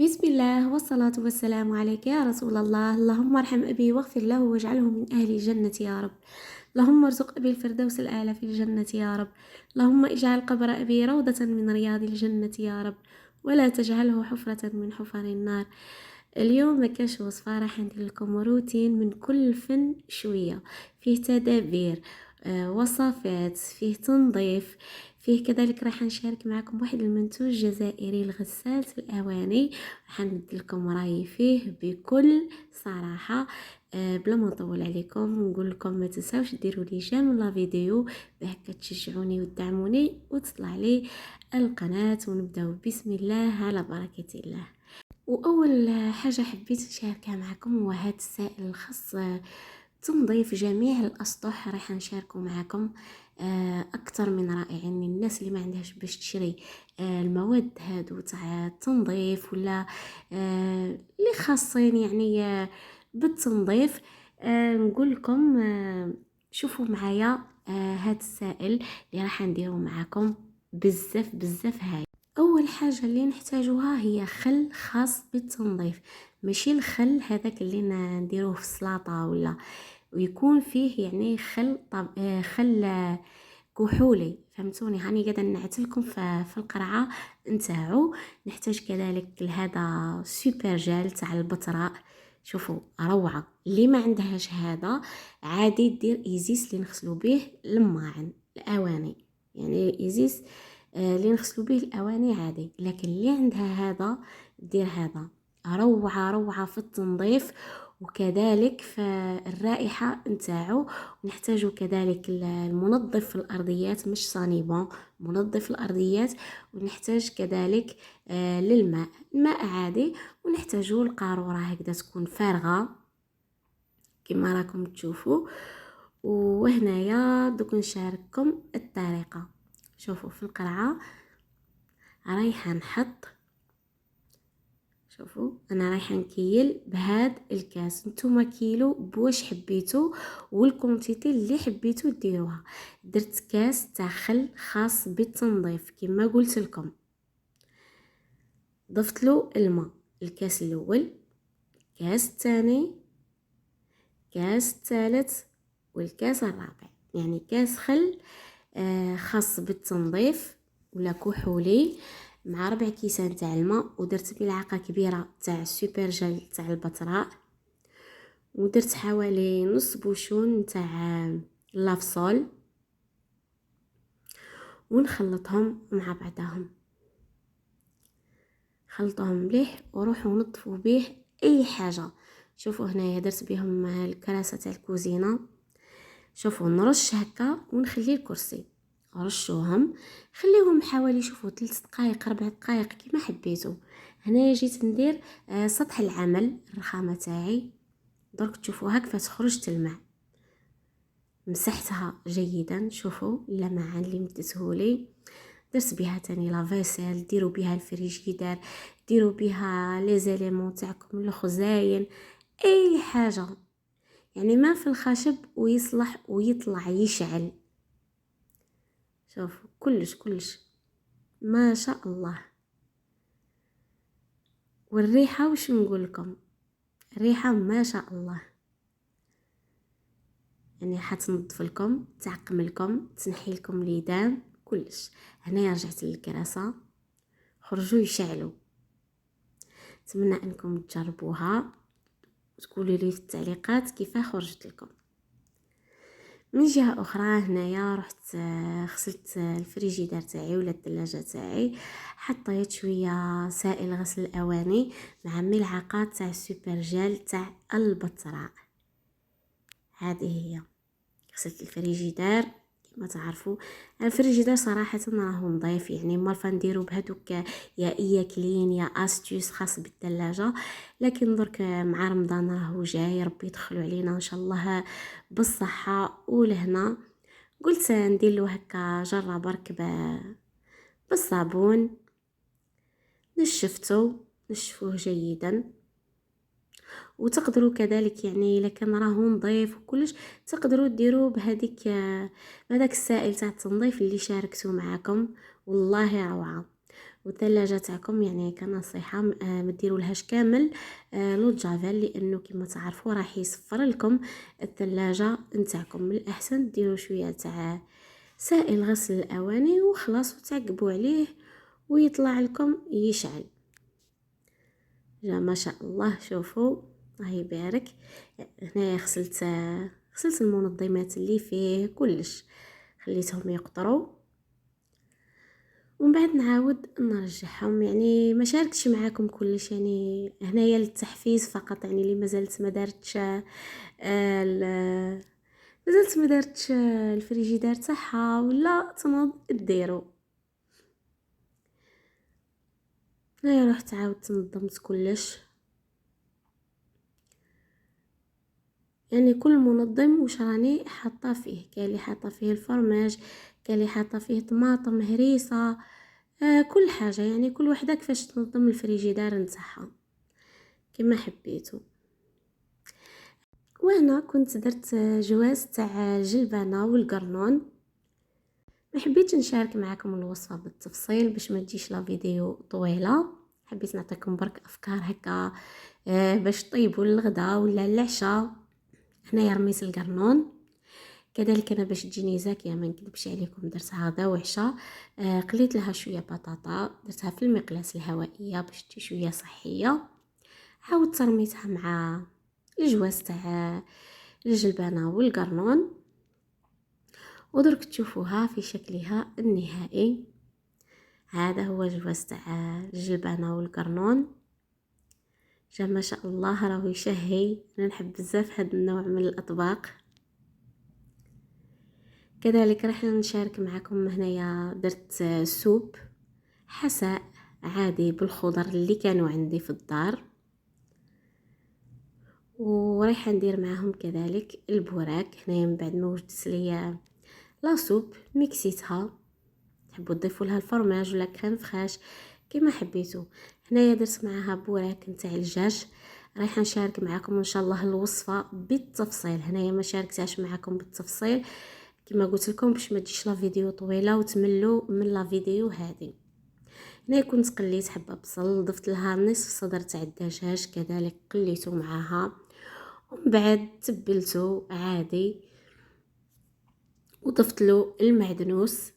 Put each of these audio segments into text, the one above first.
بسم الله والصلاة والسلام عليك يا رسول الله. اللهم ارحم أبي واغفر له واجعله من أهل الجنة يا رب. اللهم ارزق أبي الفردوس الأعلى في الجنة يا رب. اللهم اجعل قبر أبي روضة من رياض الجنة يا رب، ولا تجعله حفرة من حفر النار. اليوم ما كانش وصفة، راح ندير لكم روتين من كل فن شوية، فيه تدابير، وصفات، فيه تنظيف، فيه كذلك راح نشارك معكم واحد المنتوج جزائري لغسالة الأواني، راح ندلكم رايي فيه بكل صراحة. بلا ما نطول عليكم نقول لكم ما تنساوش ديروا لي جيم لا فيديو بهكا تشجعوني وتدعموني وتطلع لي القناة، ونبداو بسم الله على بركة الله. واول حاجه حبيت نشاركها معكم هو هذا السائل الخاص تنظيف جميع الاسطح. راح نشاركه معكم اكثر من رائع، يعني الناس اللي ما عندهاش باش تشري المواد هادو تاع التنظيف ولا اللي خاصين يعني بالتنظيف. نقول لكم شوفوا معايا هذا السائل اللي راح نديرو معكم بزاف بزاف هاي. اول حاجه اللي نحتاجوها هي خل خاص بالتنظيف، ماشي الخل هذاك اللي نديروه في السلطه ولا، ويكون فيه يعني خل كحولي، فهمتوني؟ هاني قاعده نعتلكم في القرعه نتاعو. نحتاج كذلك لهذا سوبر جيل تاع البتراء، شوفوا روعه. اللي ما عندهاش هذا عادي دير ايزيس اللي نغسلوا به الماعن الاواني، يعني ايزيس اللي نغسلوا به الاواني عادي، لكن اللي عندها هذا دير هذا. روعه روعه في التنظيف وكذلك في الرائحه نتاعو. نحتاج كذلك المنظف في الارضيات، مش صانيبون، منظف الارضيات. ونحتاج كذلك للماء، الماء عادي. ونحتاجو القاروره هكذا تكون فارغه كما راكم تشوفوا. وهنايا دوك نشارككم الطريقه. شوفوا في القرعه رايحه نحط، شوفوا انا رايحه نكيل بهاد الكاس، نتوما كيلو بواش حبيتو والكونتيتي اللي حبيتو ديروها. درت كاس تاع خل خاص بالتنظيف كما قلت لكم، ضفت له الماء، الكاس الاول، كاس الثاني، كاس الثالث، والكاس الرابع. يعني كاس خل خاص بالتنظيف ولا كحولي مع 4 كيسان تاع الماء. ودرت ملعقه كبيره تاع السوبر جل تاع البتراء، ودرت حوالي نص بوشون تاع لافصول، ونخلطهم مع بعضهم. خلطهم مليح وروحوا نظفوا به اي حاجه. شوفوا هنايا درت بهم الكراسه تاع الكوزينه. شوفوا نرش هكا ونخلي الكرسي، رشوهم خليهم حوالي شوفوا 3 دقائق 4 دقائق كما حبيتوا. هنايا جيت ندير سطح العمل الرخامه تاعي، درك تشوفوا هكا تخرج تلمع. مسحتها جيدا، شوفوا اللمعان اللي مدتهولي. درت بها تاني لافيسيل، ديروا بها الفريجيدار، ديروا بها لي زيليمون تاعكم الخزاين، اي حاجه يعني ما في الخشب ويصلح ويطلع يشعل. شوفوا كلش كلش ما شاء الله. والريحه وش نقول لكم، الريحه ما شاء الله، يعني حتنظف لكم، تعقم لكم، تنحي لكم ليدان كلش. هنايا رجعت للكراسه، خرجوا يشعلوا. اتمنى انكم تجربوها وتقولوا لي في التعليقات كيف خرجت لكم. من جهه اخرى هنايا رحت غسلت الفريجيدار تاعي ولا الثلاجه تاعي، حطيت شويه سائل غسل الاواني مع ملعقه تاع السوبر جيل تاع البتراء. هذه هي. غسلت الفريجيدار كما تعرفوا. الفريجيدار صراحه راهو نظيف، يعني مرفا نديرو بهذوك يا ايا كلين يا استيوس خاص بالثلاجه، لكن درك مع رمضان راهو جاي، ربي يدخلوا علينا ان شاء الله بالصحه والهنا. قلت ندير له هكا جره برك بالصابون، نشفوه جيدا. وتقدروا كذلك يعني الا كان راهو نظيف وكلش تقدروا ديروه بهذاك السائل تاع التنظيف اللي شاركته معكم، والله روعه. والثلاجه تاعكم يعني كنصيحه ما ديرولهاش كامل لو جافيل، لانه كما تعرفوا راح يصفر لكم الثلاجه نتاعكم. من الاحسن ديروا شويه تاع سائل غسل الاواني وخلاص، وتعقبوا عليه ويطلع لكم يشعل. جا ما شاء الله، شوفوا الله يبارك. هنا غسلت المنظمات اللي فيه كلش، خليتهم يقطروا ومن بعد نعاود نرجعهم. يعني ما شاركتش معاكم كلش، يعني هنايا للتحفيز فقط، يعني اللي مازالت ما دارتش الفريجيدار تاعها ولا تنوض ديرو. هنايا رحت عاودت نظمت كلش، يعني كل منظم واش راني حاطه فيه. كاين اللي حاطه فيه الفرماج، كاين اللي حاطه فيه طماطم هريسه، كل حاجه، يعني كل وحده كيفاش تنظم الفريجيدار نتاعها كما حبيتو. وهنا كنت درت جواز تاع الجلبانه والقرنون. ما حبيتش نشارك معكم الوصفه بالتفصيل باش ما تجيش لا فيديو طويله، حبيت نعطيكم برك افكار هكا باش طيبوا للغدا ولا العشاء. هنايا رميت القرنون، كذلك انا باش تجيني زاكيه ما نكذبش عليكم درتها غدا وعشاء. قليت لها شويه بطاطا، درتها في المقلاة الهوائيه باش تجي شويه صحيه. عاودت رميتها مع الجواز تاع الجلبانه والقرنون، ودرك تشوفوها في شكلها النهائي. هذا هو جواز تاع الجلبانه والقرنون. جا ما شاء الله راهو يشهي، انا نحب بزاف هذا النوع من الاطباق. كذلك راح نشارك معكم هنايا درت سوب حساء عادي بالخضر اللي كانوا عندي في الدار، ورايح ندير معاهم كذلك البوراك. هنايا من بعد ما وجدت ليا لا سوب ميكسيتها، تحبوا تضيفوا لها الفرماج ولا كريم فريش كما حبيتوا. هنايا درت معاها بوراك نتاع الدجاج، رايحه نشارك معكم ان شاء الله الوصفه بالتفصيل. هنايا ما شاركتهاش معكم بالتفصيل كما قلت لكم باش ما تجيش لا فيديو طويله وتملوا من لا فيديو هذه. هنا كنت قليت حبه بصل، ضفت لها نصف صدر تاع الدجاج كذلك قليته معاها، ومن بعد تبلته عادي وضفت له المعدنوس.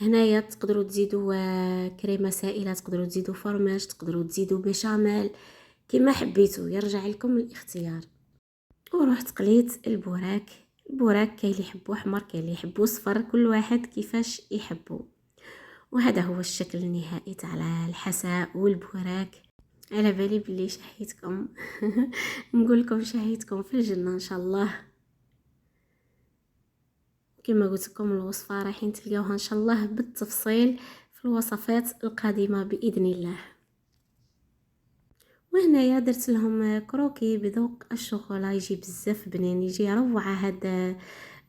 هنايا تقدروا تزيدوا كريمه سائله، تقدروا تزيدوا فرماج، تقدروا تزيدوا بشاميل كما حبيتوا، يرجع لكم الاختيار. ورحت قليت البوراك كاين اللي يحبوه احمر كاين اللي يحبوه صفر، كل واحد كيفاش يحبه. وهذا هو الشكل النهائي تاع الحساء والبوراك. على بالي بلي شهيتكم نقول لكم شهيتكم في الجنه ان شاء الله. كما قلت لكم الوصفه رايحين تلقاوها ان شاء الله بالتفصيل في الوصفات القادمه باذن الله. وهنايا درت لهم كروكي بذوق الشوكولا، يجي بزاف بنين، يجي روعه. هذا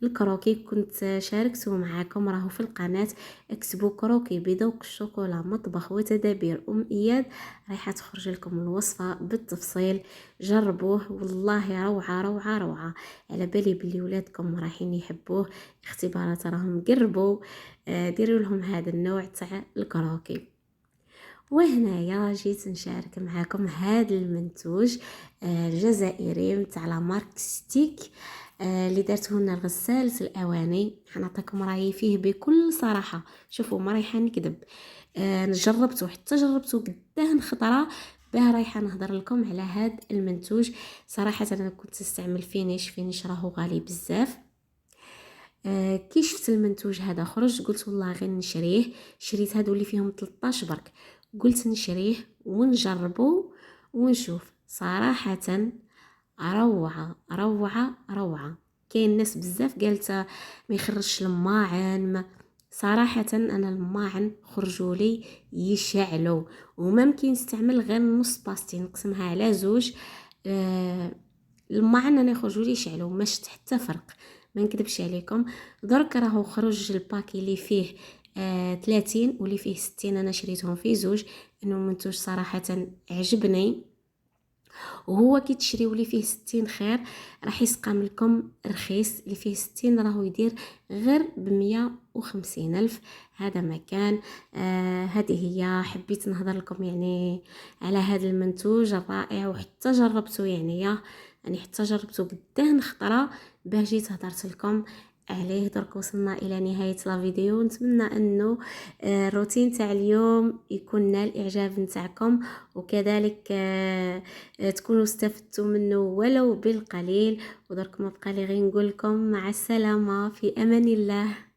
الكروكي كنت شاركته معكم راهو في القناه، اكتبوا كروكي بذوق الشوكولا مطبخ وتدابير اياد، رايحه تخرج لكم الوصفه بالتفصيل. جربوه والله روعه روعه روعه. على بالي بلي ولادكم رايحين يحبوه، اختبارات راهم قربوا، ديروا لهم هذا النوع تاع الكروكي. وهنايا جيت نشارك معكم هذا المنتوج الجزائري نتاع لا مارك ستيك اللي درته لنا لغسالة الاواني. حنعطيكم رايي فيه بكل صراحه، شوفوا ما رايحه نكذب، جربته حتى جربته قداه خطره باه رايحه نهضر لكم على هذا المنتوج. صراحه انا كنت استعمل فينيش راهو غالي بزاف. كي شفت المنتوج هذا خرج قلت والله غير نشريه. شريت هادو اللي فيهم 13 برك، قلت نشريه ونجربه ونشوف. صراحه روعه روعه روعه. كاين ناس بزاف قالت ما يخرجش الماعن، صراحه انا الماعن خرجوا لي يشعلوا، وما ممكن نستعمل غير نص باستي نقسمها على زوج. الماعن انا يخرجوا لي يشعلوا، ما شفت حتى فرق، ما نكذبش عليكم. درك راهو خرج الباكي اللي فيه 30 واللي فيه 60، انا شريتهم في زوج. انه منتوج صراحه عجبني وهو كيتشريو لي فيه 60 خير راح يسقام لكم رخيص. اللي فيه 60 راهو يدير غير ب150 الف. هذا مكان. هذه هي، حبيت نهضر لكم يعني على هذا المنتوج الرائع، وحتى جربته يعني حتى جربته قداه خطره باش جيت هضرت لكم عليه. درك وصلنا الى نهايه الفيديو. نتمنى انه الروتين تاع اليوم يكون نال الاعجاب نتاعكم، وكذلك تكونوا استفدتوا منه ولو بالقليل. ودرك ما بقى لي غير نقول لكم مع السلامه، في امان الله.